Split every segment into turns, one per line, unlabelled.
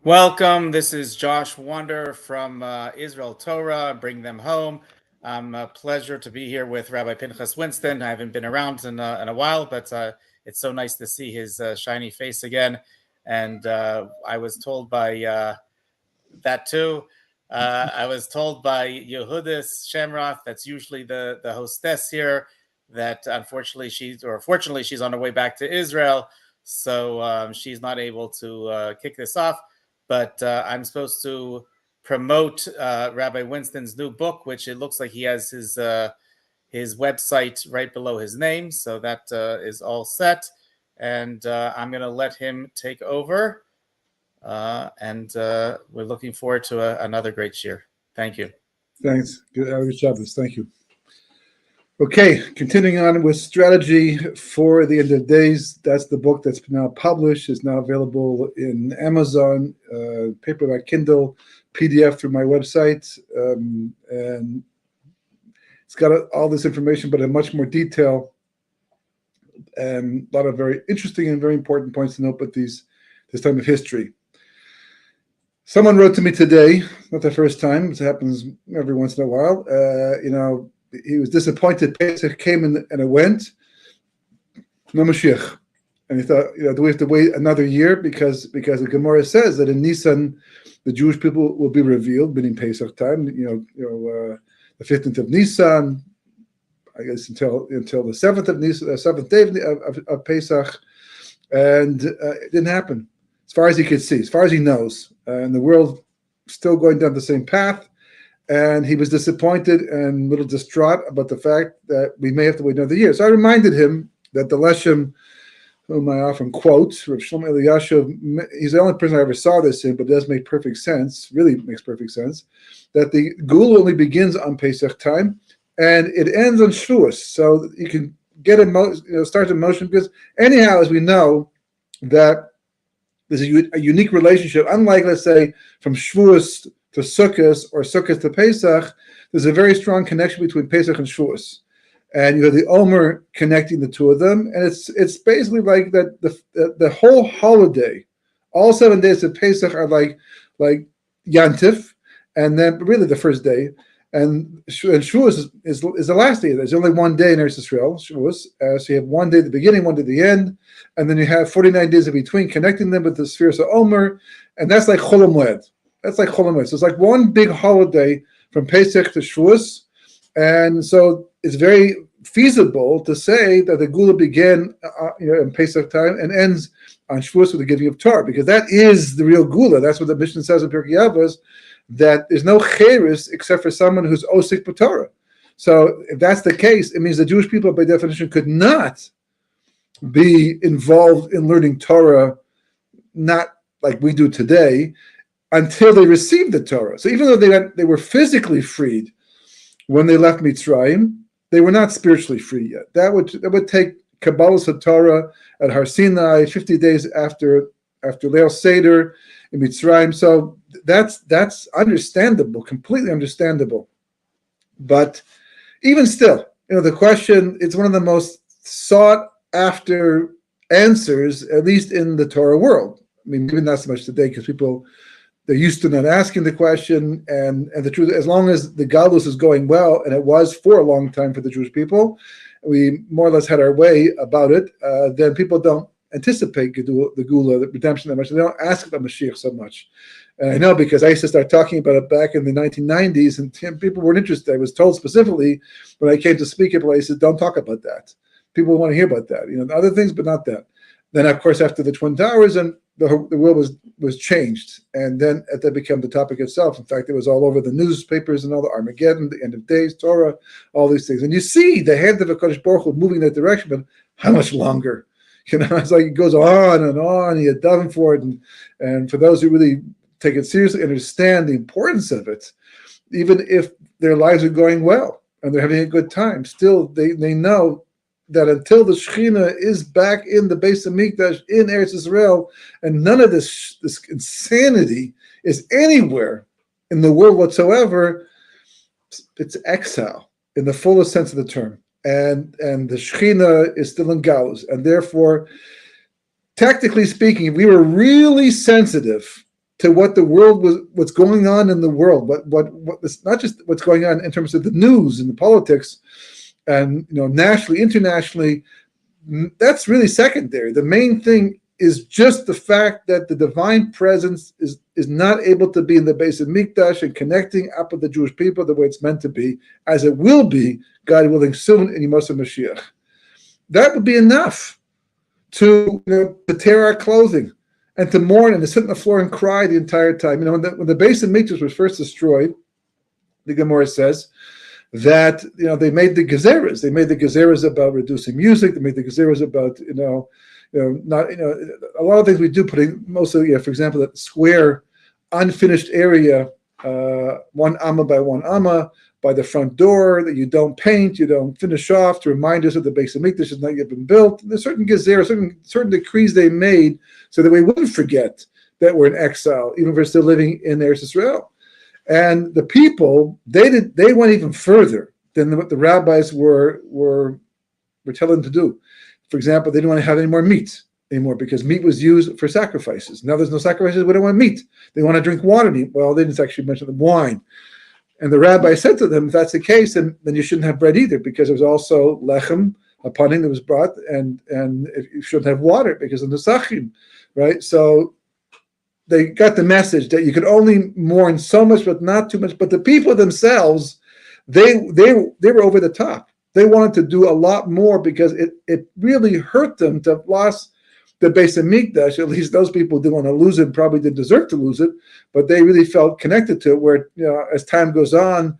Welcome. This is Josh Wander from Israel Torah. Bring them home. A pleasure to be here with Rabbi Pinchas Winston. I haven't been around in a while, but it's so nice to see his shiny face again. And I was told by that too. I was told by Yehudis Shamroth, that's usually the hostess here, that unfortunately fortunately she's on her way back to Israel, so she's not able to kick this off. But I'm supposed to promote Rabbi Winston's new book, which it looks like he has his website right below his name, so that is all set. And I'm going to let him take over. And we're looking forward to another great year. Thank you.
Thanks. Good job. Thank you. Okay, continuing on with strategy for the end of days. That's the book that's now published. Is now available in Amazon, paperback, Kindle, PDF through my website, and it's got all this information, but in much more detail, and a lot of very interesting and very important points to note. But this time of history. Someone wrote to me today, not the first time, it happens every once in a while. He was disappointed. Pesach came and it went. No Mashiach. And he thought, do we have to wait another year? Because the Gemara says that in Nisan, the Jewish people will be revealed, meaning Pesach time, the 15th of Nisan, I guess until the 7th of Nisan, 7th day of Pesach. And it didn't happen. As far as he could see, as far as he knows, and the world still going down the same path, and he was disappointed and a little distraught about the fact that we may have to wait another year. So I reminded him that the Leshem, whom I often quote, Rav Shlomo Eliashiv, he's the only person I ever saw this in, but it does make perfect sense, really makes perfect sense, that the Gula only begins on Pesach time, and it ends on Shavuos. So you can get start in motion, because anyhow, as we know, that there's a unique relationship. Unlike, let's say, from Shavuos to Sukkot or Sukkot to Pesach, there's a very strong connection between Pesach and Shavuos. And you have the Omer connecting the two of them. And it's basically like that the whole holiday, all 7 days of Pesach are like Yantif, and then really the first day. And Shavuos is the last day. There's only one day in Eretz Yisrael, Shavuos. So you have one day at the beginning, one day at the end, and then you have 49 days in between, connecting them with the spheres of Omer, and that's like Chol HaMoed. That's like Chol HaMoed. So it's like one big holiday from Pesach to Shavuos, and so it's very feasible to say that the Gula began in Pesach time and ends on Shavuos with the giving of Torah, because that is the real Gula. That's what the Mishnah says in Pirkei Avos, that there's no cheres except for someone who's osik b'Torah. So if that's the case, it means the Jewish people, by definition, could not be involved in learning Torah, not like we do today, until they received the Torah. So even though they were physically freed when they left Mitzrayim, they were not spiritually free yet. That would take Kabbalas HaTorah at Har Sinai, 50 days after Leil Seder in Mitzrayim. So that's understandable, completely understandable. But even still, the question, it's one of the most sought after answers, at least in the Torah world. I mean, maybe not so much today, because they're used to not asking the question, and the truth, as long as the Galus is going well, and it was for a long time for the Jewish people, we more or less had our way about it, then people don't anticipate the Gula, the redemption, that much. They don't ask about Mashiach so much. And I know, because I used to start talking about it back in the 1990s, and people weren't interested. I was told specifically when I came to speak at places, don't talk about that. People want to hear about that, other things, but not that. Then, of course, after the Twin Towers, and the world was changed, and then that became the topic itself. In fact, it was all over the newspapers and all the Armageddon, the end of days, Torah, all these things. And you see the hand of HaKadosh Baruch Hu moving in that direction, but how much longer? It's like it goes on and on. You daven for it, and for those who really take it seriously, understand the importance of it, even if their lives are going well and they're having a good time, still they know that until the Shekhinah is back in the Beis Hamikdash in Eretz Yisrael, and none of this insanity is anywhere in the world whatsoever, it's exile in the fullest sense of the term. And the Shekhinah is still in Galus. And therefore, technically speaking, if we were really sensitive to what the world was, what's going on in the world, what not just what's going on in terms of the news and the politics, and nationally, internationally. That's really secondary. The main thing is just the fact that the divine presence is not able to be in the base of Mikdash and connecting up with the Jewish people the way it's meant to be, as it will be, God willing, soon in Yemos HaMashiach. That would be enough to tear our clothing and to mourn and to sit on the floor and cry the entire time. When the base of Mikdash was first destroyed, the Gemara says that they made the gezeras. They made the gezeras about reducing music. They made the gezeras about not a lot of things we do, putting mostly for example, that square unfinished area, 1 amma by 1 amma by the front door that you don't paint, you don't finish off, to remind us that the base of Mikdash has not yet been built. And there's certain gezeras, certain decrees they made so that we wouldn't forget that we're in exile, even if we're still living in Eretz Israel. And the people, they went even further than what the rabbis were telling them to do. For example, they didn't want to have any more meat anymore because meat was used for sacrifices. Now there's no sacrifices, we don't want meat. They want to drink water. Well, they didn't actually mention the wine. And the rabbi said to them, if that's the case, then you shouldn't have bread either, because there's also lechem, a pudding that was brought, and you shouldn't have water because of the sachim, right? So they got the message that you could only mourn so much, but not too much. But the people themselves, they were over the top. They wanted to do a lot more because it really hurt them to have lost the base of Mikdash. At least those people didn't want to lose it, probably didn't deserve to lose it, but they really felt connected to it, where as time goes on,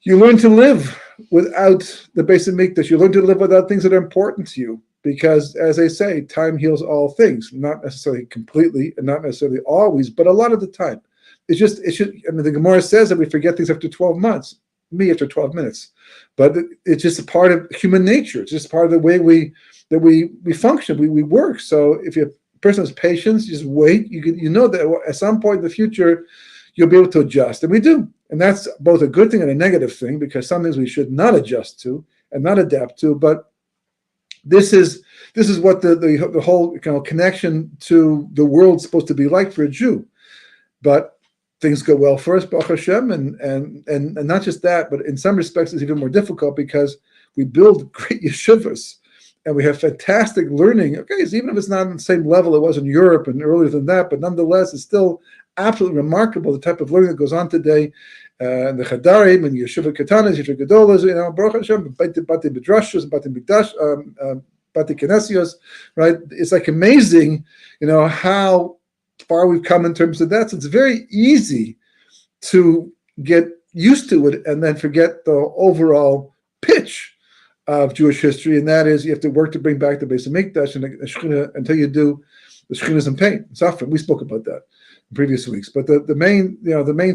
you learn to live without the base of Mikdash. You learn to live without things that are important to you, because as they say, time heals all things, not necessarily completely and not necessarily always, but a lot of the time. The Gemara says that we forget things after 12 months, me after 12 minutes, but it's just a part of human nature. It's just part of the way we function, we work. So if a person has patience, just wait. You know that at some point in the future, you'll be able to adjust, and we do. And that's both a good thing and a negative thing, because some things we should not adjust to and not adapt to. But this is what the whole connection to the world's supposed to be like for a Jew. But things go well for us, Baruch Hashem, and not just that, but in some respects it's even more difficult because we build great yeshivas and we have fantastic learning. Okay, so even if it's not on the same level it was in Europe and earlier than that, but nonetheless it's still absolutely remarkable the type of learning that goes on today. And the Chadarim and Yeshiva Katanas, Yeshiva Gedolas, Baruch Hashem, Bati Midrashos, Bati Mikdash, Bati Kinesios, right? It's like amazing, how far we've come in terms of that. So it's very easy to get used to it and then forget the overall pitch of Jewish history, and that is you have to work to bring back the base of Mikdash, and the Shekhinah, until you do, the Shekhinah is in pain, suffering. We spoke about that in previous weeks. But the main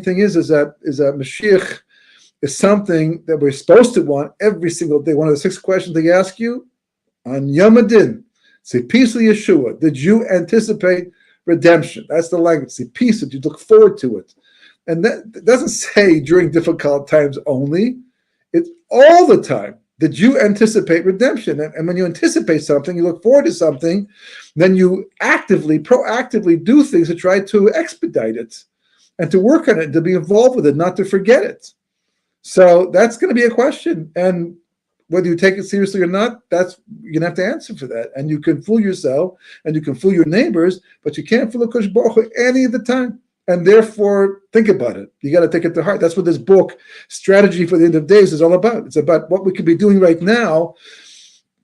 thing is that Mashiach is something that we're supposed to want every single day. One of the 6 questions they ask you on Yom Adin, say, peace of Yeshua. Did you anticipate redemption? That's the language. Say, peace. Did you look forward to it? And that doesn't say during difficult times only. It's all the time. Did you anticipate redemption? And when you anticipate something, you look forward to something, then you proactively do things to try to expedite it and to work on it, to be involved with it, not to forget it. So that's going to be a question. And whether you take it seriously or not, you're going to have to answer for that. And you can fool yourself and you can fool your neighbors, but you can't fool HaKadosh Baruch Hu any of the time. And therefore, think about it. You got to take it to heart. That's what this book, Strategy for the End of Days, is all about. It's about what we could be doing right now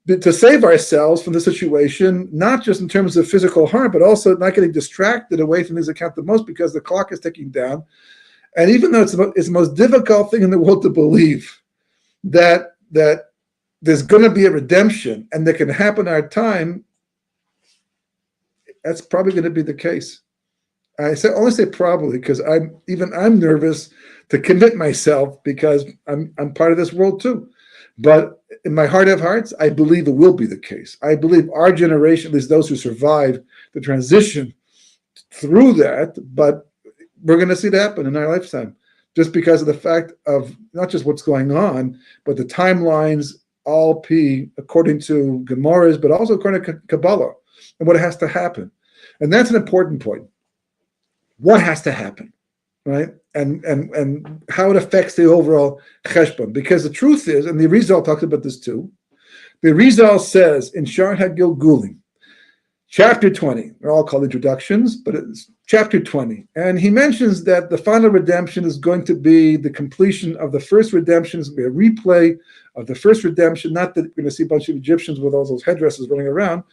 to save ourselves from the situation, not just in terms of physical harm, but also not getting distracted away from things that count the most, because the clock is ticking down. And even though it's the most difficult thing in the world to believe that there's going to be a redemption and that can happen in our time, that's probably going to be the case. I only say probably because I'm nervous to commit myself, because I'm part of this world too. But in my heart of hearts, I believe it will be the case. I believe our generation, at least those who survive the transition through that, but we're going to see it happen in our lifetime, just because of the fact of not just what's going on, but the timelines all according to Gemaras, but also according to Kabbalah and what has to happen. And that's an important point. what has to happen, right? And how it affects the overall cheshbon. Because the truth is, and the Arizal talks about this too, the Arizal says in Shar HaGilgulim, chapter 20, they're all called introductions, but it's chapter 20. And he mentions that the final redemption is going to be the completion of the first redemption. It's going to be a replay of the first redemption. Not that we're going to see a bunch of Egyptians with all those headdresses running around.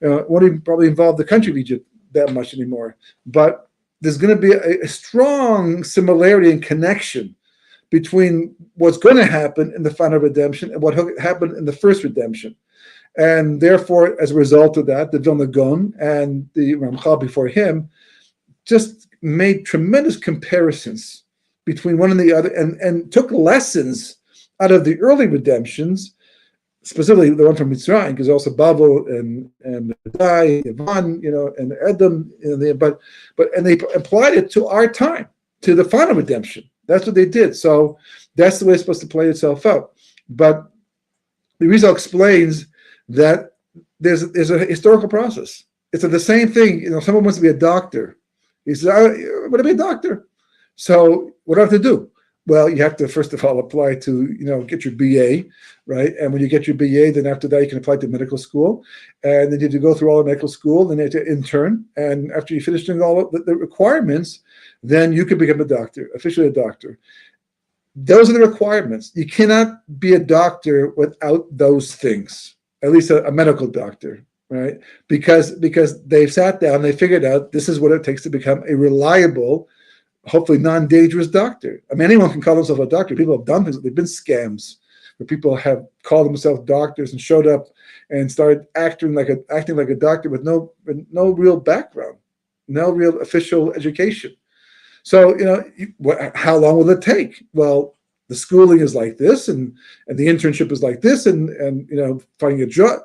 Won't even probably involve the country of Egypt that much anymore. But there's going to be a strong similarity and connection between what's going to happen in the final redemption and what happened in the first redemption. And therefore, as a result of that, the Vilna Gaon and the Ramchal before him just made tremendous comparisons between one and the other, and took lessons out of the early redemptions, specifically the one from Mitzrayim, because also Babel and Dai, Yavan, and Edom, but they applied it to our time, to the final redemption. That's what they did. So that's the way it's supposed to play itself out. But the Rizal explains that there's a historical process. It's the same thing. Someone wants to be a doctor. He says, I want to be a doctor. So what do I have to do? Well, you have to, first of all, apply to, get your BA, right? And when you get your BA, then after that, you can apply to medical school. And then you have to go through all the medical school, then you have to intern. And after you finish doing all of the requirements, then you can become a doctor, officially a doctor. Those are the requirements. You cannot be a doctor without those things, at least a medical doctor, right? Because they've sat down, they figured out this is what it takes to become a reliable, hopefully non-dangerous doctor. I mean, anyone can call themselves a doctor. People have done things. They've been scams where people have called themselves doctors and showed up and started acting like a doctor with no real background, no real official education. So, how long will it take? Well, the schooling is like this, and the internship is like this, and finding a job.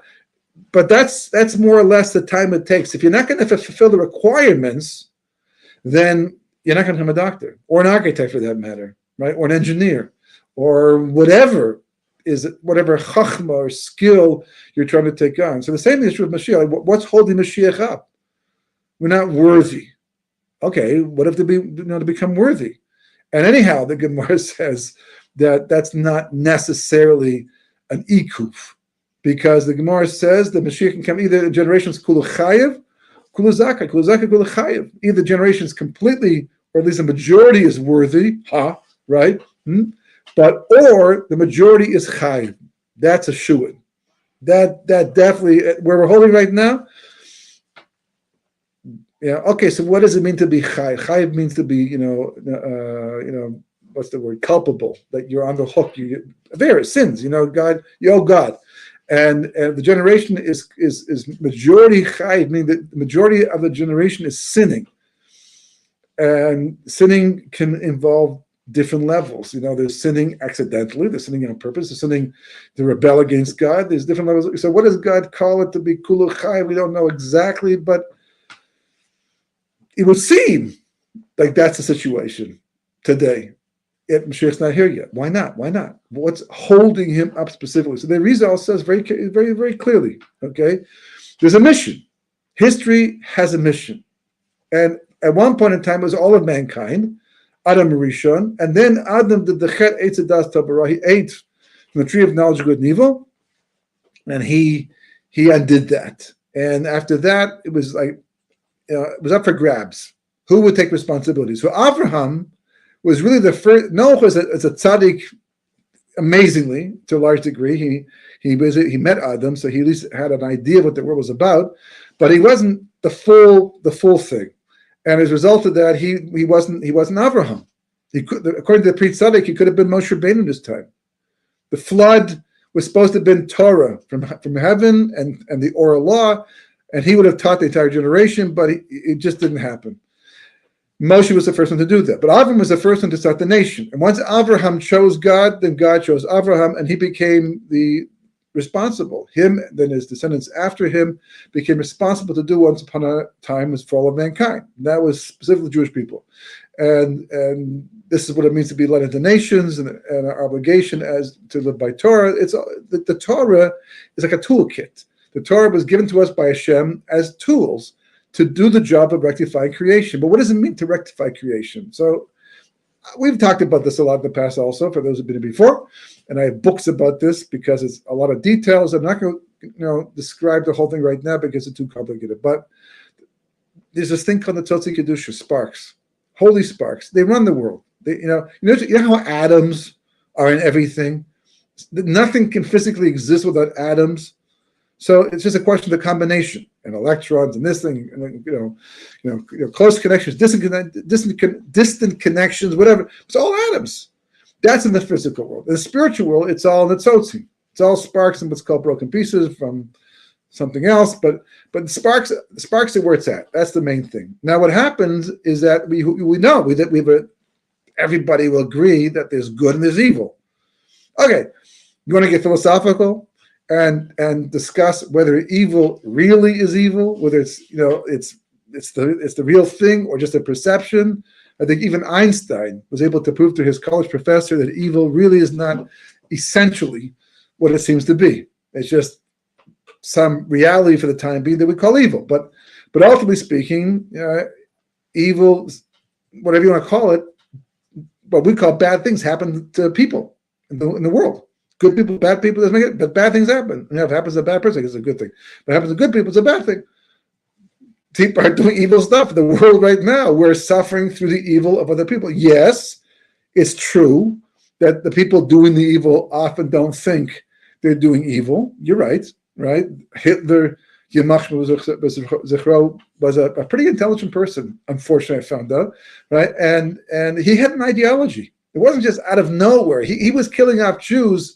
But that's more or less the time it takes. If you're not going to fulfill the requirements, then you're not going to become a doctor or an architect for that matter, right? Or an engineer or whatever chachma or skill you're trying to take on. So the same is true with Mashiach. Like, what's holding Mashiach up? We're not worthy. Okay, what if to become worthy? And anyhow, the Gemara says that that's not necessarily an ikuf, because the Gemara says that Mashiach can come either generations kulu chayev, kulu zaka, kulu chayev. Either generations completely, or at least the majority is worthy, right? But or the majority is chayev. That's a shu'in. That definitely, where we're holding right now. Yeah. Okay. So, what does it mean to be chayiv? Chayiv means to be, what's the word? Culpable. That you're on the hook. Various sins. God. You owe God, and the generation is majority chayiv, meaning that the majority of the generation is sinning, and sinning can involve different levels. There's sinning accidentally. There's sinning on purpose. There's sinning to rebel against God. There's different levels. So, what does God call it to be kulu chayiv? We don't know exactly, but it would seem like that's the situation today. Yet Mashiach's not here yet. Why not? What's holding him up specifically? So the Rizal says very, very, very clearly, okay, there's a mission. History has a mission. And at one point in time, it was all of mankind, Adam Rishon, and then Adam did the Chet Eitz Hadas Tabarah. He ate from the tree of knowledge of good and evil, and he undid that. And after that, it was like, it was up for grabs. Who would take responsibility? So Avraham was really the first. Noach was a tzaddik, amazingly, to a large degree. He met Adam, so he at least had an idea of what the world was about, but he wasn't the full thing. And as a result of that, he wasn't Avraham. According to the Pri Tzaddik, he could have been Moshe Rabbeinu this time. The flood was supposed to have been Torah from heaven and the oral law. And he would have taught the entire generation, but it just didn't happen. Moshe was the first one to do that. But Avraham was the first one to start the nation. And once Avraham chose God, then God chose Avraham, and he became the responsible. Him, then his descendants after him, became responsible to do once upon a time was for all of mankind. And that was specifically Jewish people. And this is what it means to be led into nations, and our obligation as to live by Torah. The Torah is like a toolkit. The Torah was given to us by Hashem as tools to do the job of rectifying creation. But what does it mean to rectify creation? So we've talked about this a lot in the past also, for those who've been here before. And I have books about this because it's a lot of details. I'm not going to describe the whole thing right now because it's too complicated. But there's this thing called the Tzotzi Kedusha, sparks, holy sparks. They run the world. You know how atoms are in everything? Nothing can physically exist without atoms. So it's just a question of the combination and electrons and this thing, and close connections, distant connections, whatever. It's all atoms. That's in the physical world. In the spiritual world, it's all in the tzotzi. It's all sparks and what's called broken pieces from something else. But the sparks are where it's at. That's the main thing. Now, what happens is that we know that everybody will agree that there's good and there's evil. Okay, you want to get philosophical and discuss whether evil really is evil, whether it's the real thing or just a perception. I think even Einstein was able to prove to his college professor that evil really is not essentially what it seems to be. It's just some reality for the time being that we call evil. But ultimately speaking, evil, whatever you want to call it, what we call bad things happen to people in the world. Good people, bad people, doesn't make it, but bad things happen. If it happens to a bad person, it's a good thing. If it happens to good people, it's a bad thing. People are doing evil stuff in the world right now. We're suffering through the evil of other people. Yes, it's true that the people doing the evil often don't think they're doing evil. You're right? Hitler, Yamach was a pretty intelligent person, unfortunately, I found out, right? And he had an ideology. It wasn't just out of nowhere. He was killing off Jews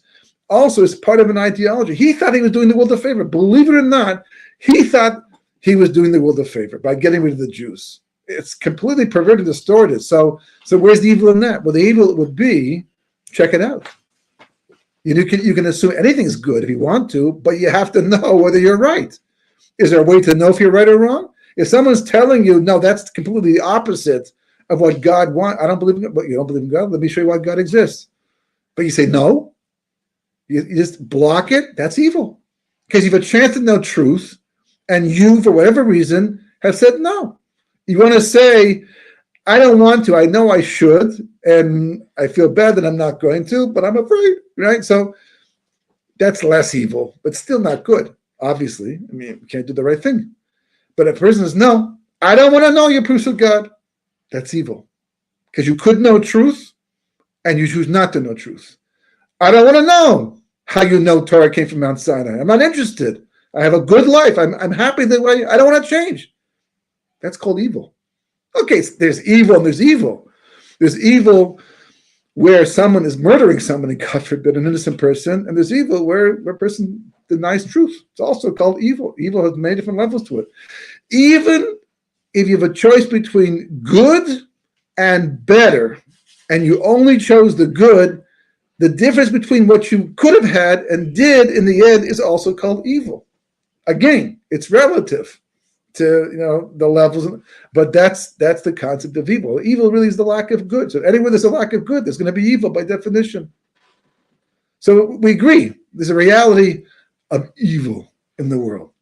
also as part of an ideology. He thought he was doing the world a favor. Believe it or not, he thought he was doing the world a favor by getting rid of the Jews. It's completely perverted and distorted. So where's the evil in that? Well, the evil would be, check it out. You can assume anything's good if you want to, but you have to know whether you're right. Is there a way to know if you're right or wrong? If someone's telling you, no, that's completely the opposite of what God wants, I don't believe in God, but you don't believe in God, let me show you why God exists. But you say no, you just block it, that's evil. Because you have a chance to know truth, and you, for whatever reason, have said no. You want to say, I don't want to, I know I should, and I feel bad that I'm not going to, but I'm afraid, right? So that's less evil, but still not good, obviously. I mean, you can't do the right thing. But if a person says, no, I don't want to know your proofs of God, that's evil. Because you could know truth, and you choose not to know truth. I don't want to know how you know Torah came from Mount Sinai. I'm not interested. I have a good life. I'm happy that way. I don't want to change. That's called evil. Okay, there's evil and there's evil. There's evil where someone is murdering somebody, God forbid, an innocent person, and there's evil where a person denies truth. It's also called evil. Evil has many different levels to it. Even if you have a choice between good and better, and you only chose the good, the difference between what you could have had and did in the end is also called evil. Again, it's relative to the levels, but that's the concept of evil. Evil really is the lack of good. So anywhere there's a lack of good, there's going to be evil by definition. So we agree there's a reality of evil in the world,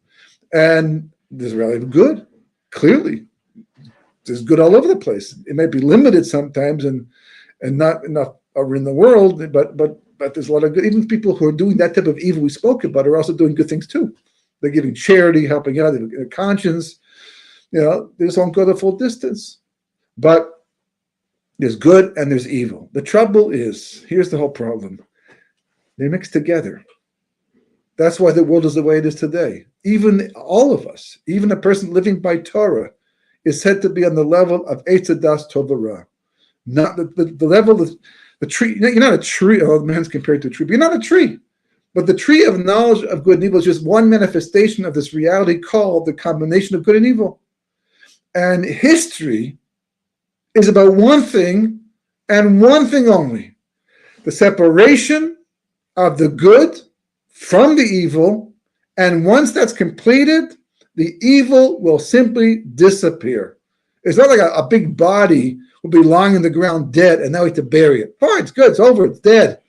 and there's a reality of good. Clearly, there's good all over the place. It might be limited sometimes, and not enough are in the world, but there's a lot of good. Even people who are doing that type of evil we spoke about are also doing good things too. They're giving charity, helping out, their conscience. They just won't go the full distance. But there's good and there's evil. The trouble is, here's the whole problem. They're mixed together. That's why the world is the way it is today. Even all of us, even a person living by Torah, is said to be on the level of Eitz Hadas Tov V'Ra. Not the level of the tree. You're not a tree. Oh, man's compared to a tree, but you're not a tree. But the tree of knowledge of good and evil is just one manifestation of this reality called the combination of good and evil. And history is about one thing and one thing only: the separation of the good from the evil. And once that's completed, the evil will simply disappear. It's not like a big body will be lying in the ground dead, and now we have to bury it. Fine, it's good, it's over, it's dead.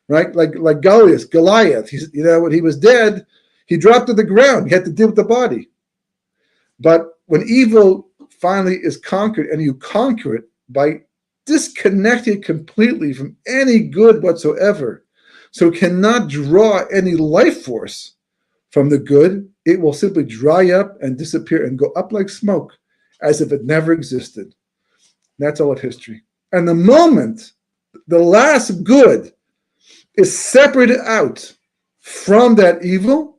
Right? Like Goliath. When he was dead, he dropped to the ground. He had to deal with the body. But when evil finally is conquered, and you conquer it by disconnecting completely from any good whatsoever, so it cannot draw any life force from the good, it will simply dry up and disappear and go up like smoke, as if it never existed. That's all of history. And the moment the last good is separated out from that evil,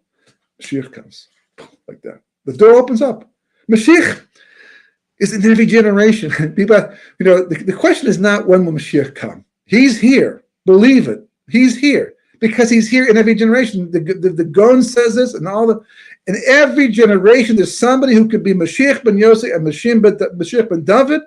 Mashiach comes like that. The door opens up. Mashiach is in every generation. People, the question is not when will Mashiach come. He's here. Believe it. He's here because he's here in every generation. The Gon says this, in every generation there's somebody who could be Mashiach ben Yosef and Mashiach ben David.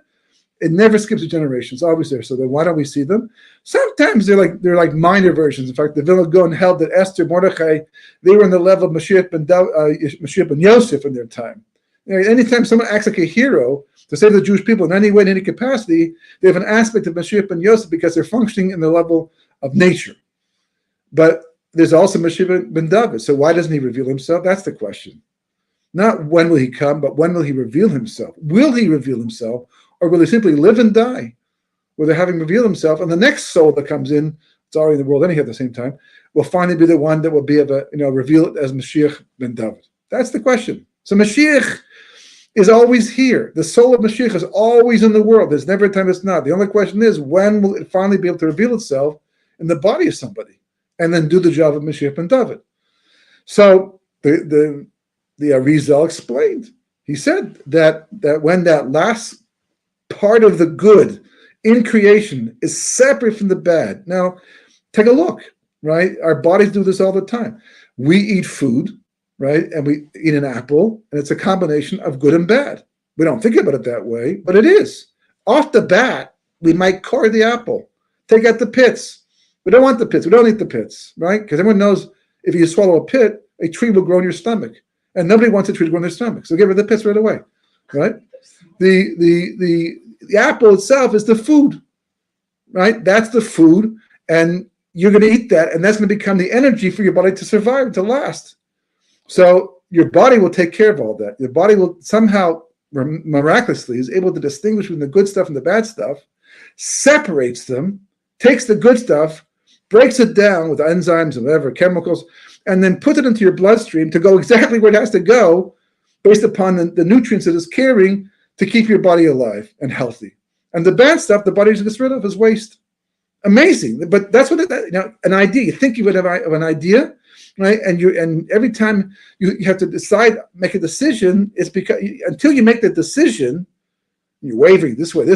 It never skips a generation. It's always there. So then why don't we see them? Sometimes they're like minor versions. In fact, the Vilna Gaon held that Esther, Mordechai, they were on the level of Mashiach ben Yosef in their time. Anytime someone acts like a hero to save the Jewish people in any way, in any capacity, they have an aspect of Mashiach ben Yosef because they're functioning in the level of nature. But there's also Mashiach ben David. So why doesn't he reveal himself? That's the question. Not when will he come, but when will he reveal himself? Will he reveal himself? Or will he simply live and die without having revealed himself? And the next soul that comes in, it's already in the world anyhow at the same time, will finally be the one that will be able to reveal it as Mashiach ben David. That's the question. So Mashiach is always here. The soul of Mashiach is always in the world. There's never a time it's not. The only question is, when will it finally be able to reveal itself in the body of somebody and then do the job of Mashiach ben David? So the Arizal explained. He said that when that last part of the good in creation is separate from the bad. Now, take a look, right? Our bodies do this all the time. We eat food, right? And we eat an apple, and it's a combination of good and bad. We don't think about it that way, but it is. Off the bat, we might core the apple, take out the pits. We don't want the pits. We don't eat the pits, right? Because everyone knows if you swallow a pit, a tree will grow in your stomach. And nobody wants a tree to grow in their stomach. So get rid of the pits right away, right? The apple itself is the food, right? That's the food, and you're going to eat that, and that's going to become the energy for your body to survive, to last. So your body will take care of all that. Your body will somehow, miraculously, is able to distinguish between the good stuff and the bad stuff, separates them, takes the good stuff, breaks it down with enzymes and whatever, chemicals, and then puts it into your bloodstream to go exactly where it has to go based upon the nutrients that it's carrying to keep your body alive and healthy. And the bad stuff, the body just gets rid of as waste. Amazing. But that's what an idea. You think you would have an idea, right? And every time you have to decide, make a decision, it's because until you make the decision, you're wavering this way.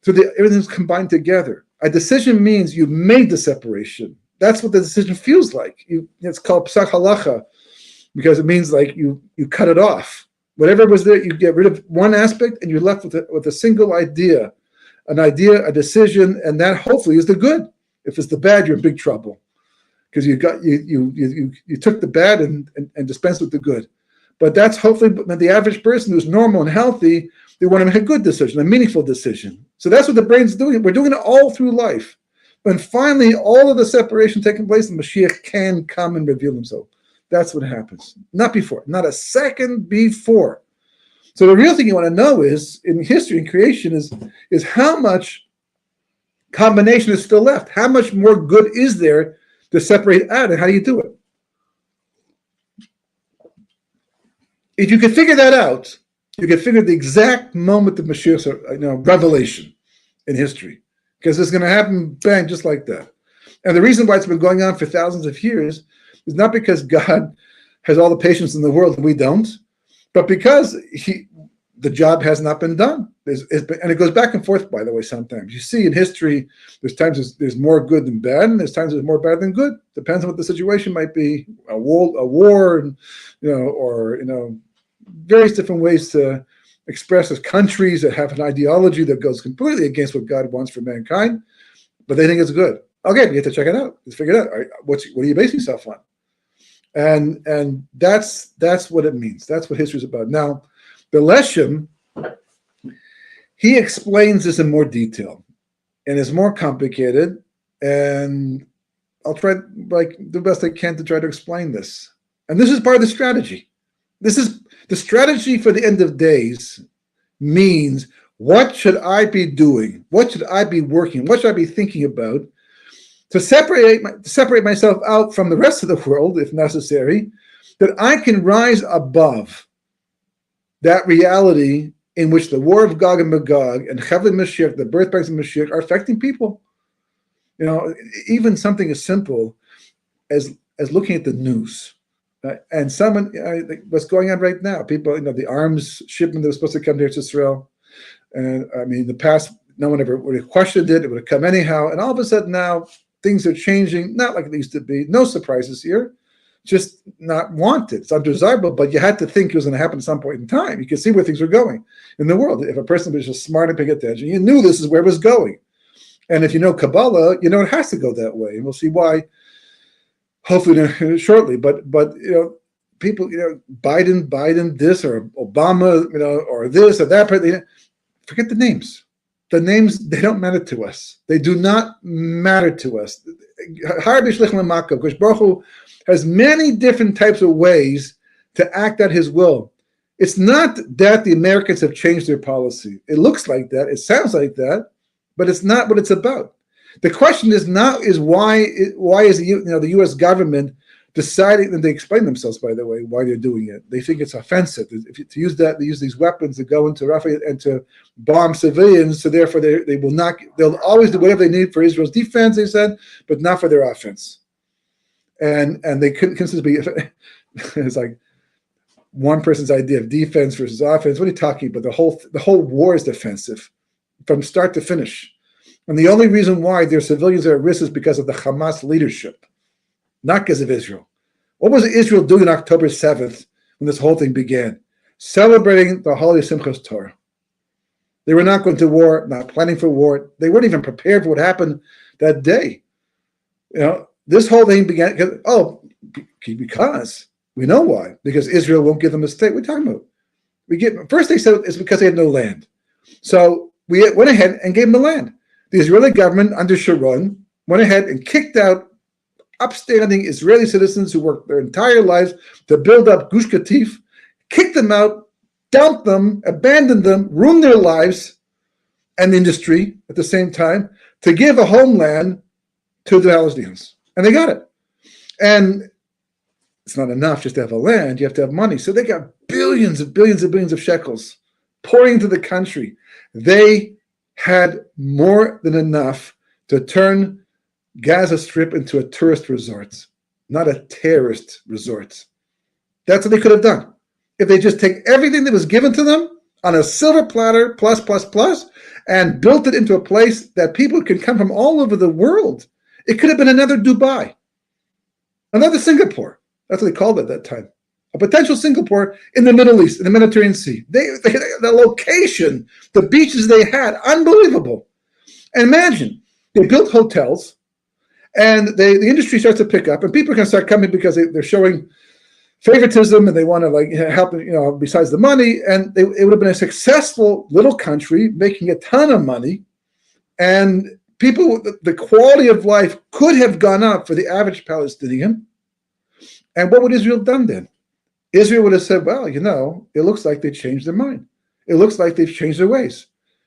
So everything's combined together. A decision means you made the separation. That's what the decision feels like. It's called psak halacha because it means like you cut it off. Whatever was there, you get rid of one aspect and you're left with a single idea, a decision, and that hopefully is the good. If it's the bad, you're in big trouble because you took the bad and dispensed with the good. But that's hopefully the average person who's normal and healthy, they want to make a good decision, a meaningful decision. So that's what the brain's doing. We're doing it all through life. When finally all of the separation taking place, the Mashiach can come and reveal himself. That's what happens. Not before, not a second before. So the real thing you want to know is, in history and creation, is how much combination is still left. How much more good is there to separate out, and how do you do it? If you could figure that out, you could figure the exact moment of Mashiach's revelation in history. Because it's going to happen, bang, just like that. And the reason why it's been going on for thousands of years is not because God has all the patience in the world and we don't, but because the job has not been done. And it goes back and forth, by the way, sometimes. You see in history, there's times there's more good than bad, and there's times there's more bad than good. Depends on what the situation might be, a war, or various different ways to express as countries that have an ideology that goes completely against what God wants for mankind, but they think it's good. Okay, you have to check it out. Let's figure it out. All right, what are you basing yourself on? And that's what it means. That's what history is about. Now, the Leshem, he explains this in more detail, and it's more complicated. And I'll try the best I can to try to explain this. And this is part of the strategy. This is the strategy for the end of days means, what should I be doing? What should I be working? What should I be thinking about to separate myself out from the rest of the world, if necessary, that I can rise above that reality in which the war of Gog and Magog and Chevlin Mashiach, the birthplace of Mashiach, are affecting people. Even something as simple as looking at the news. And someone, what's going on right now? People, the arms shipment that was supposed to come here to Israel. And I mean, in the past, no one ever would have questioned it. It would have come anyhow. And all of a sudden now, things are changing, not like it used to be. No surprises here. Just not wanted. It's undesirable, but you had to think it was going to happen at some point in time. You could see where things were going in the world. If a person was just smart and paying attention, you knew this is where it was going. And if you know Kabbalah, you know it has to go that way. And we'll see why, hopefully shortly. But people, Biden, this or Obama, or this or that. Forget the names. The names, they don't matter to us. They do not matter to us. Baruch Hu has many different types of ways to act out his will. It's not that the Americans have changed their policy. It looks like that. It sounds like that, but it's not what it's about. The question is why is the U.S. government deciding, and they explain themselves, by the way, why they're doing it. They think it's offensive. They use these weapons to go into Rafah and to bomb civilians, so therefore they'll always do whatever they need for Israel's defense, they said, but not for their offense. And they couldn't consistently be, it's like one person's idea of defense versus offense. What are you talking about? The whole war is defensive from start to finish. And the only reason why their civilians are at risk is because of the Hamas leadership, not because of Israel. What was Israel doing on October 7th when this whole thing began? Celebrating the holiday Simchas Torah. They were not going to war, not planning for war. They weren't even prepared for what happened that day. This whole thing began because we know why. Because Israel won't give them a state. What are you talking about? First they said it's because they had no land. So we went ahead and gave them the land. The Israeli government under Sharon went ahead and kicked out upstanding Israeli citizens who worked their entire lives to build up Gush Katif, kicked them out, dumped them, abandoned them, ruined their lives and industry at the same time to give a homeland to the Palestinians. And they got it. And it's not enough just to have a land, you have to have money. So they got billions and billions and billions of shekels pouring into the country. They had more than enough to turn Gaza Strip into a tourist resort, not a terrorist resort. That's what they could have done. If they just take everything that was given to them on a silver platter, plus, and built it into a place that people can come from all over the world, it could have been another Dubai, another Singapore. That's what they called it at that time. A potential Singapore in the Middle East, in the Mediterranean Sea. The location, the beaches they had, unbelievable. And imagine, they built hotels, and the industry starts to pick up, and people can start coming because they're showing favoritism, and they want to help, besides the money. And it would have been a successful little country making a ton of money, and people, the quality of life could have gone up for the average Palestinian. And what would Israel have done then? Israel would have said, well, it looks like they changed their mind. It looks like they've changed their ways.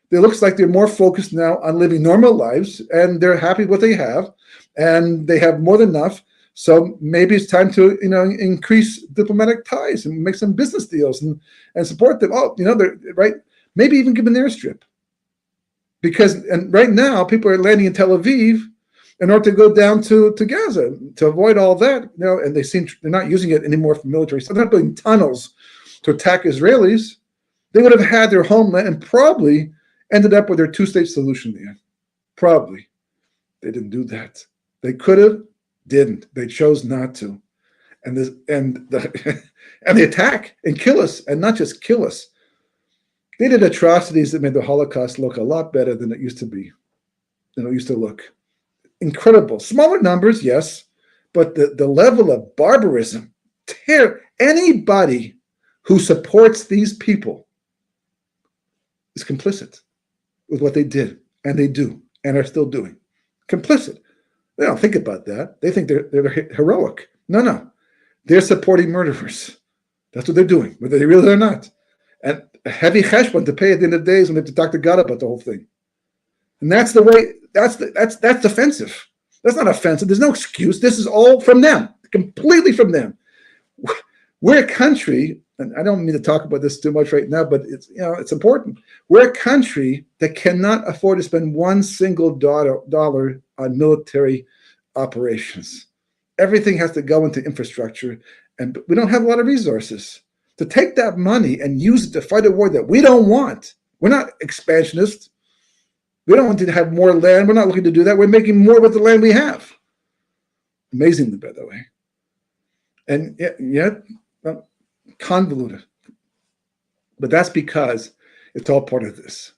It looks like they're more focused now on living normal lives, and they're happy with what they have, and they have more than enough. So maybe it's time to, increase diplomatic ties and make some business deals and support them. They're right. Maybe even give an airstrip. And right now people are landing in Tel Aviv in order to go down to Gaza to avoid all that. And they're not using it anymore for military. So they're not building tunnels to attack Israelis. They would have had their homeland and probably ended up with their two-state solution there. Probably. They didn't do that. They could have, didn't. They chose not to. And they attack and kill us, and not just kill us. They did atrocities that made the Holocaust look a lot better than it used to be, than it used to look. Incredible. Smaller numbers, yes, but the level of barbarism, anybody who supports these people is complicit with what they did, and they do, and are still doing. Complicit. They don't think about that. They think they're heroic. No. They're supporting murderers. That's what they're doing, whether they realize it or not. And a heavy cheshbon to pay at the end of the days when they have to talk to God about the whole thing. And that's the way, that's offensive. That's not offensive. There's no excuse. This is all from them, completely from them. We're a country, and I don't mean to talk about this too much right now, but it's important. We're a country that cannot afford to spend one single dollar on military operations. Everything has to go into infrastructure, and we don't have a lot of resources to take that money and use it to fight a war that we don't want. We're not expansionists. We don't want to have more land. We're not looking to do that. We're making more with the land we have. Amazingly, by the way. And yet, convoluted. But that's because it's all part of this.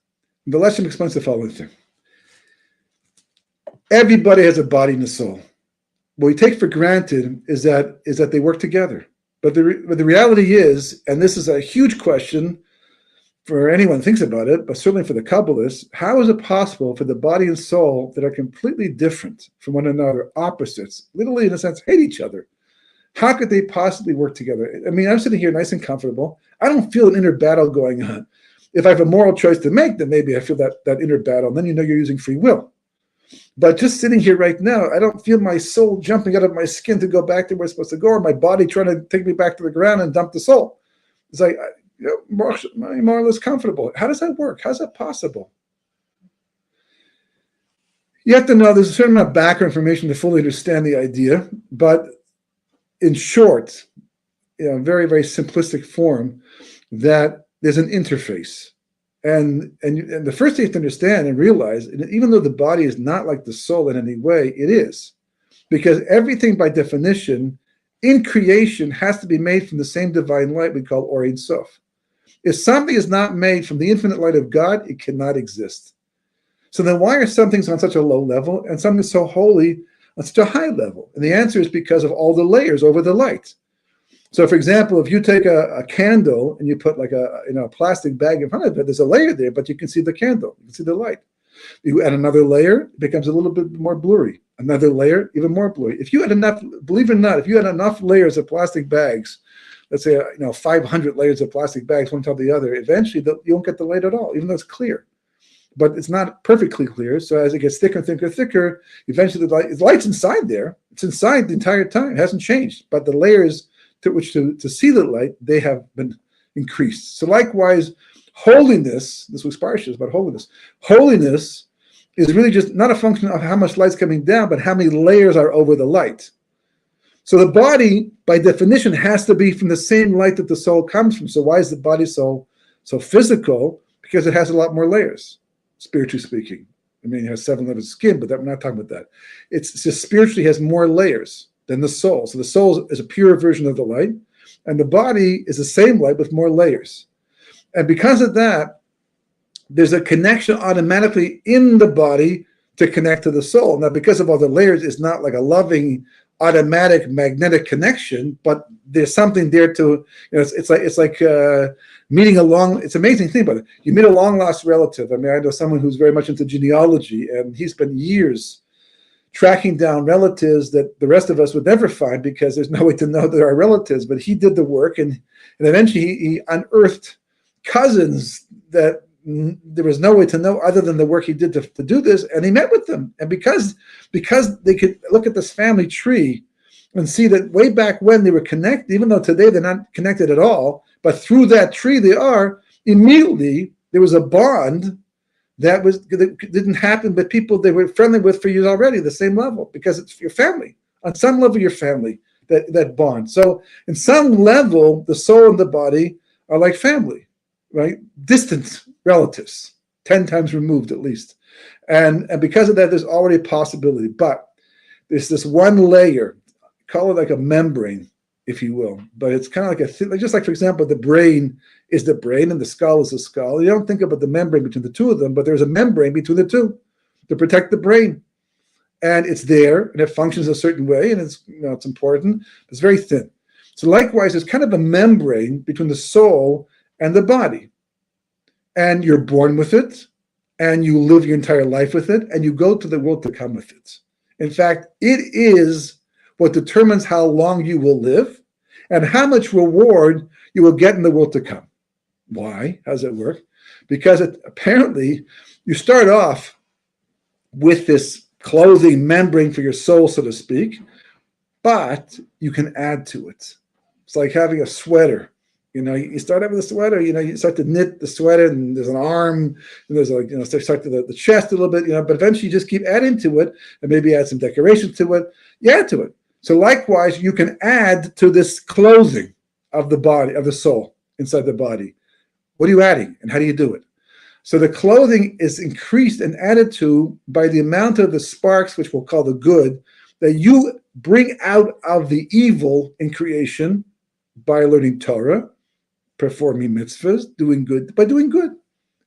The lesson explains the following thing. Everybody has a body and a soul. What we take for granted is that they work together. But the reality is, and this is a huge question for anyone who thinks about it, but certainly for the Kabbalists, how is it possible for the body and soul that are completely different from one another, opposites, literally in a sense hate each other? How could they possibly work together? I mean, I'm sitting here nice and comfortable. I don't feel an inner battle going on. If I have a moral choice to make, then maybe I feel that inner battle, and then you're using free will. But just sitting here right now, I don't feel my soul jumping out of my skin to go back to where it's supposed to go, or my body trying to take me back to the ground and dump the soul. It's like, more or less comfortable. How does that work? How's that possible? You have to know there's a certain amount of background information to fully understand the idea, but in short, very, very simplistic form, that there's an interface. And the first thing you have to understand and realize, even though the body is not like the soul in any way, it is. Because everything by definition in creation has to be made from the same divine light we call Or Ein Sof. If something is not made from the infinite light of God, it cannot exist. So then why are some things on such a low level and something so holy on such a high level? And the answer is because of all the layers over the light. So for example, if you take a candle and you put like a plastic bag in front of it, there's a layer there, but you can see the candle, you can see the light. You add another layer, it becomes a little bit more blurry. Another layer, even more blurry. If you had enough, believe it or not, if you had enough layers of plastic bags, let's say 500 layers of plastic bags, one top of the other, eventually you won't get the light at all, even though it's clear. But it's not perfectly clear. So as it gets thicker and thicker and thicker, eventually the light's inside there. It's inside the entire time. It hasn't changed. But the layers to which to see the light, they have been increased. So likewise, holiness, this was Parsha, about holiness. Holiness is really just not a function of how much light's coming down, but how many layers are over the light. So the body, by definition, has to be from the same light that the soul comes from. So why is the body so physical? Because it has a lot more layers, spiritually speaking. I mean, it has 7 layers of skin, but we're not talking about that. It's just spiritually has more layers than the soul. So the soul is a pure version of the light, and the body is the same light with more layers. And because of that, there's a connection automatically in the body to connect to the soul. Now, because of all the layers, it's not like a loving, automatic, magnetic connection, but there's something there to, it's like meeting it's an amazing thing about it. You meet a long-lost relative. I mean, I know someone who's very much into genealogy, and he spent years tracking down relatives that the rest of us would never find because there's no way to know they're our relatives. But he did the work, and eventually he unearthed cousins that there was no way to know other than the work he did to do this, and he met with them. And because they could look at this family tree and see that way back when they were connected, even though today they're not connected at all, but through that tree they are, immediately there was a bond that didn't happen with people they were friendly with for years already, the same level, because it's your family. On some level, your family, that bond. So in some level, the soul and the body are like family, right? Distant relatives, 10 times removed at least. And because of that, there's already a possibility. But there's this one layer, call it like a membrane, if you will. But it's kind of like just like, for example, the brain is the brain and the skull is the skull. You don't think about the membrane between the two of them, but there's a membrane between the two to protect the brain. And it's there, and it functions a certain way, and it's important. It's very thin. So likewise, there's kind of a membrane between the soul and the body. And you're born with it, and you live your entire life with it, and you go to the world to come with it. In fact, it is what determines how long you will live, and how much reward you will get in the world to come. Why? How does it work? Because apparently you start off with this clothing membrane for your soul, so to speak, but you can add to it. It's like having a sweater. You start out with a sweater, you start to knit the sweater, and there's an arm, and there's start to the chest a little bit, but eventually you just keep adding to it, and maybe add some decoration to it. You add to it. So likewise, you can add to this clothing of the body, of the soul inside the body. What are you adding, and how do you do it? So the clothing is increased and added to by the amount of the sparks, which we'll call the good, that you bring out of the evil in creation by learning Torah, performing mitzvahs, doing good.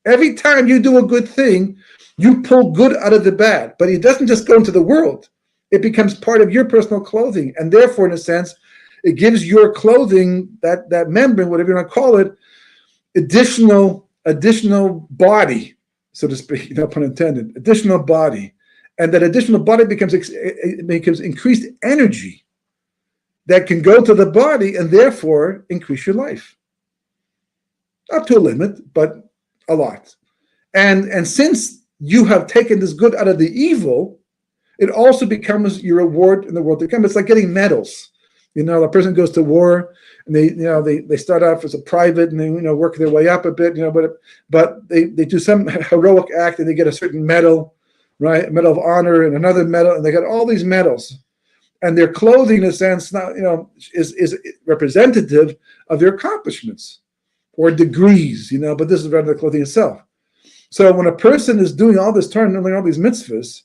Every time you do a good thing, you pull good out of the bad. But it doesn't just go into the world. It becomes part of your personal clothing. And therefore, in a sense, it gives your clothing, that membrane, whatever you want to call it, additional body, so to speak, no pun intended, additional body. And that additional body becomes increased energy that can go to the body and therefore increase your life. Up to a limit, but a lot. And since you have taken this good out of the evil, it also becomes your reward in the world to come. It's like getting medals. A person goes to war and they start off as a private and they work their way up a bit, but they do some heroic act and they get a certain medal, right? A medal of honor and another medal, and they got all these medals. And their clothing, in a sense, now is representative of their accomplishments or degrees, but this is rather the clothing itself. So when a person is doing all this Torah and learning all these mitzvahs,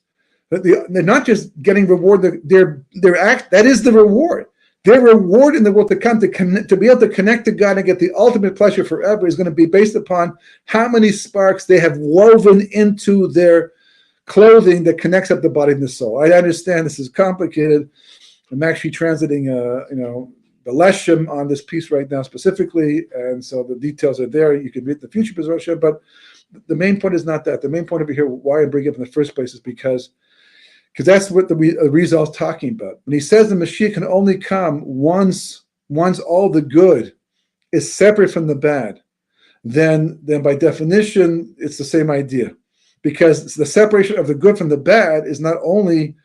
they're not just getting reward. Their act, that is the reward. Their reward in the world to come to be able to connect to God and get the ultimate pleasure forever is going to be based upon how many sparks they have woven into their clothing that connects up the body and the soul. I understand this is complicated. I'm actually translating, the Leshem on this piece right now specifically, and so the details are there. You can read the future position, but the main point is not that. The main point over here, why I bring it up in the first place, is because that's what the Rizal is talking about. When he says the Mashiach can only come once all the good is separate from the bad, then by definition, it's the same idea. Because the separation of the good from the bad is not only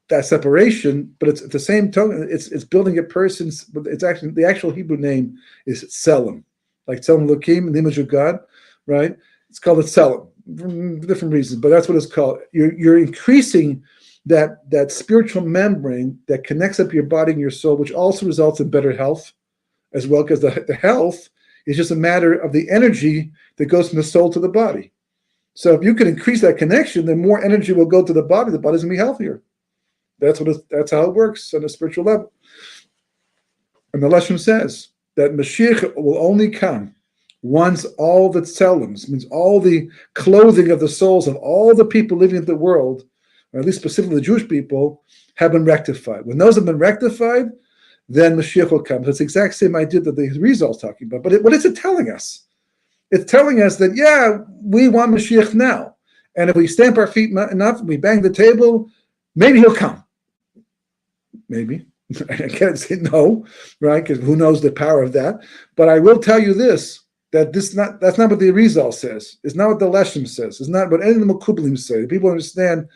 that separation, but it's at the same time, it's building a person's, it's actually, the actual Hebrew name is Tselem. Like Tselem Elokim, in the image of God, right? It's called a Tselem. For different reasons, but that's what it's called. You're increasing that spiritual membrane that connects up your body and your soul, which also results in better health as well, because the health is just a matter of the energy that goes from the soul to the body. So if you can increase that connection, then more energy will go to the body's going to be healthier. That's how it works on a spiritual level. And the Leshem says that Mashiach will only come once all the tselem, means all the clothing of the souls of all the people living in the world, or at least specifically the Jewish people, have been rectified. When those have been rectified, then Mashiach will come. So it's the exact same idea that the Rizal is talking about. But what is it telling us? It's telling us that, we want Mashiach now. And if we stamp our feet enough, we bang the table, maybe he'll come. Maybe. I can't say no, right? Because who knows the power of that. But I will tell you this, that's not what the Rizal says. It's not what the Leshem says. It's not what any of the Mekublim say. People understand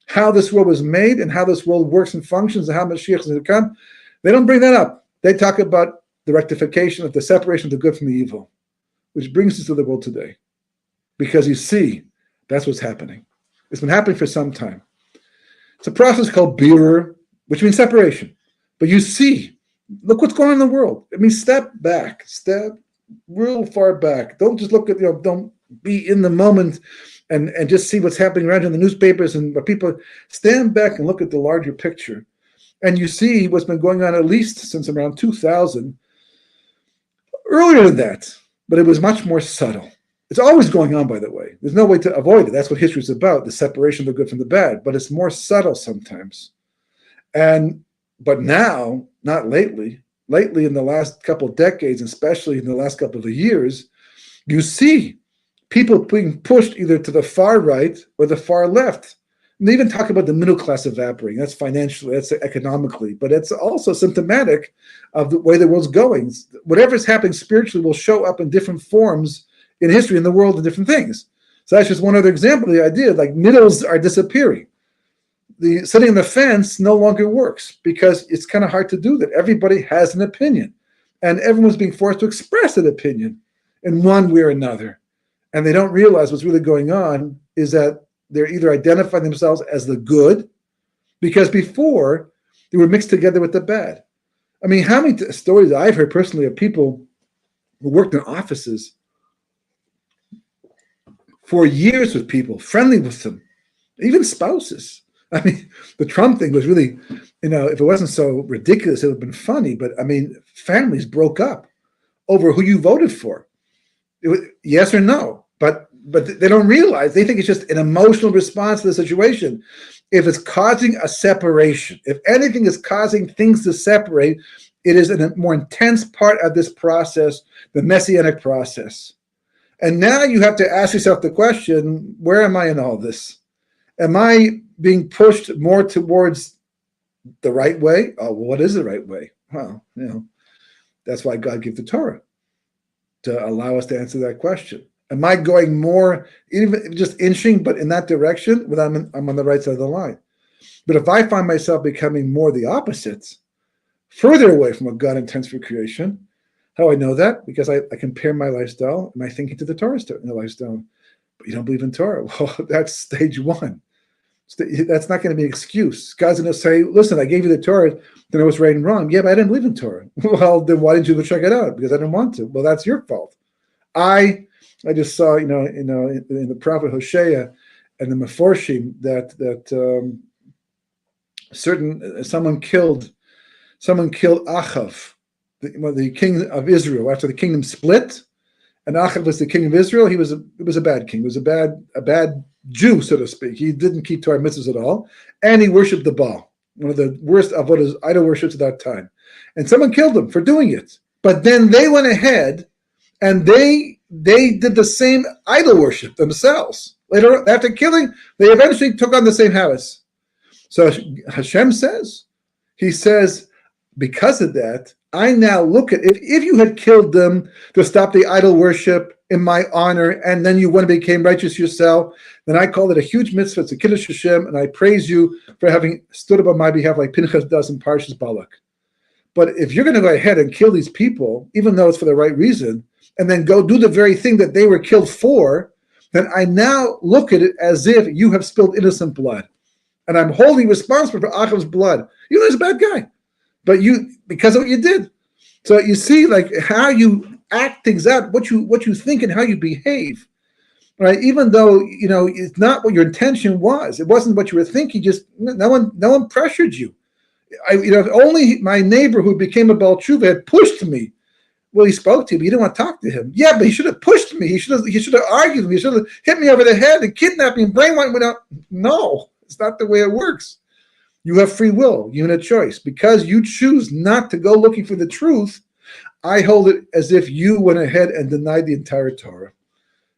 how this world was made and how this world works and functions and how Mashiach is going to come. They don't bring that up. They talk about the rectification of the separation of the good from the evil, which brings us to the world today. Because you see, that's what's happening. It's been happening for some time. It's a process called birur, which means separation. But you see, look what's going on in the world. I mean, step back, step real far back. Don't just look at, don't be in the moment and just see what's happening around in the newspapers and what people. Stand back and look at the larger picture. And you see what's been going on at least since around 2000. Earlier than that, but it was much more subtle. It's always going on, by the way. There's no way to avoid it. That's what history is about, the separation of the good from the bad. But it's more subtle sometimes. But now, not lately, in the last couple of decades, especially in the last couple of years, you see people being pushed either to the far right or the far left. They even talk about the middle class evaporating. That's financially, that's economically, but it's also symptomatic of the way the world's going. Whatever's happening spiritually will show up in different forms in history, in the world, and different things. So that's just one other example of the idea, like middles are disappearing. The sitting on the fence no longer works because it's kind of hard to do that. Everybody has an opinion, and everyone's being forced to express an opinion in one way or another. And they don't realize what's really going on is that they're either identifying themselves as the good, because before they were mixed together with the bad. I mean, how many stories I've heard personally of people who worked in offices for years with people, friendly with them, even spouses. I mean, the Trump thing was really, if it wasn't so ridiculous, it would have been funny. But I mean, families broke up over who you voted for. It was, yes or no. But they don't realize, they think it's just an emotional response to the situation. If it's causing a separation, if anything is causing things to separate, it is a more intense part of this process, the messianic process. And now you have to ask yourself the question, where am I in all this? Am I being pushed more towards the right way? Oh, well, what is the right way? Well, that's why God gave the Torah, to allow us to answer that question. Am I going more, even just inching, but in that direction, when I'm on the right side of the line? But if I find myself becoming more the opposites, further away from what God intends for creation, how do I know that? Because I compare my lifestyle, my thinking to the Torah lifestyle. But you don't believe in Torah. Well, that's stage one. That's not going to be an excuse. God's going to say, listen, I gave you the Torah, then it was right and wrong. Yeah, but I didn't believe in Torah. Well, then why didn't you go check it out? Because I didn't want to. Well, that's your fault. I just saw, in the prophet Hosea and the Meforshim that someone killed Achav, the king of Israel, after the kingdom split, and Achav was the king of Israel. He was a bad king. He was a bad Jew, so to speak. He didn't keep Torah mitzvahs at all, and he worshipped the Baal, one of the worst of what is idol worships at that time. And someone killed him for doing it. But then they went ahead and they did the same idol worship themselves. Later on, after killing, they eventually took on the same habits. So Hashem says, he says, because of that, I now look at it. If you had killed them to stop the idol worship in my honor, and then you went and became righteous yourself, then I call it a huge mitzvah. It's a Kiddush Hashem, and I praise you for having stood up on my behalf like Pinchas does in Parshas Balak. But if you're going to go ahead and kill these people, even though it's for the right reason, and then go do the very thing that they were killed for, then I now look at it as if you have spilled innocent blood. And I'm holding responsible for Achav's blood. You know, he's a bad guy. But because of what you did. So you see, like, how you act things out, what you think and how you behave, right? Even though, it's not what your intention was. It wasn't what you were thinking. Just no one pressured you. If only my neighbor who became a Baal Tshuva had pushed me. Well, he spoke to me. You didn't want to talk to him. Yeah, but he should have pushed me. He should have argued with me. He should have hit me over the head and kidnapped me and brainwashed me. No, it's not the way it works. You have free will. You have a choice. Because you choose not to go looking for the truth, I hold it as if you went ahead and denied the entire Torah.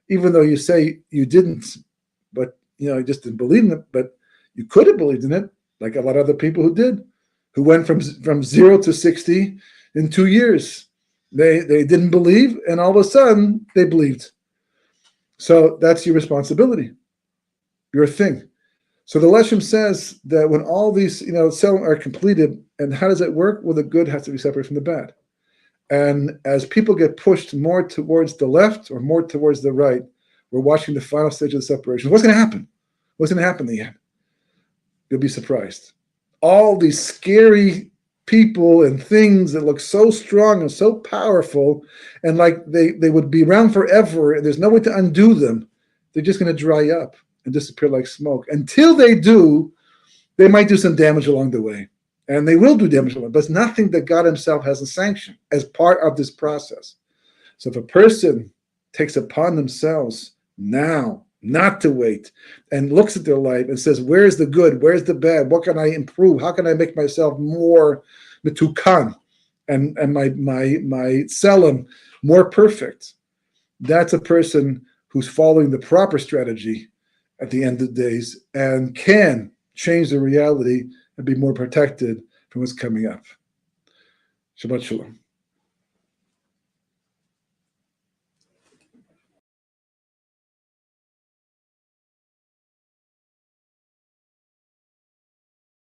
Even though you say you didn't, but you just didn't believe in it, but you could have believed in it, like a lot of other people who did, who went from 0 to 60 in 2 years. They didn't believe, and all of a sudden they believed. So that's your responsibility, your thing. So the Leshem says that when all these, are completed, and how does it work? Well, the good has to be separate from the bad. And as people get pushed more towards the left or more towards the right, we're watching the final stage of the separation. What's going to happen? What's going to happen in the end? You'll be surprised. All these scary people and things that look so strong and so powerful, and like they would be around forever, and there's no way to undo them, they're just going to dry up and disappear like smoke. Until they do, they might do some damage along the way. And they will do damage along, but it's nothing that God himself hasn't sanctioned as part of this process. So if a person takes upon themselves now not to wait and looks at their life and says, where's the good? Where's the bad? What can I improve? How can I make myself more metukan and my tselem more perfect? That's a person who's following the proper strategy at the end of the days and can change the reality and be more protected from what's coming up. Shabbat Shalom.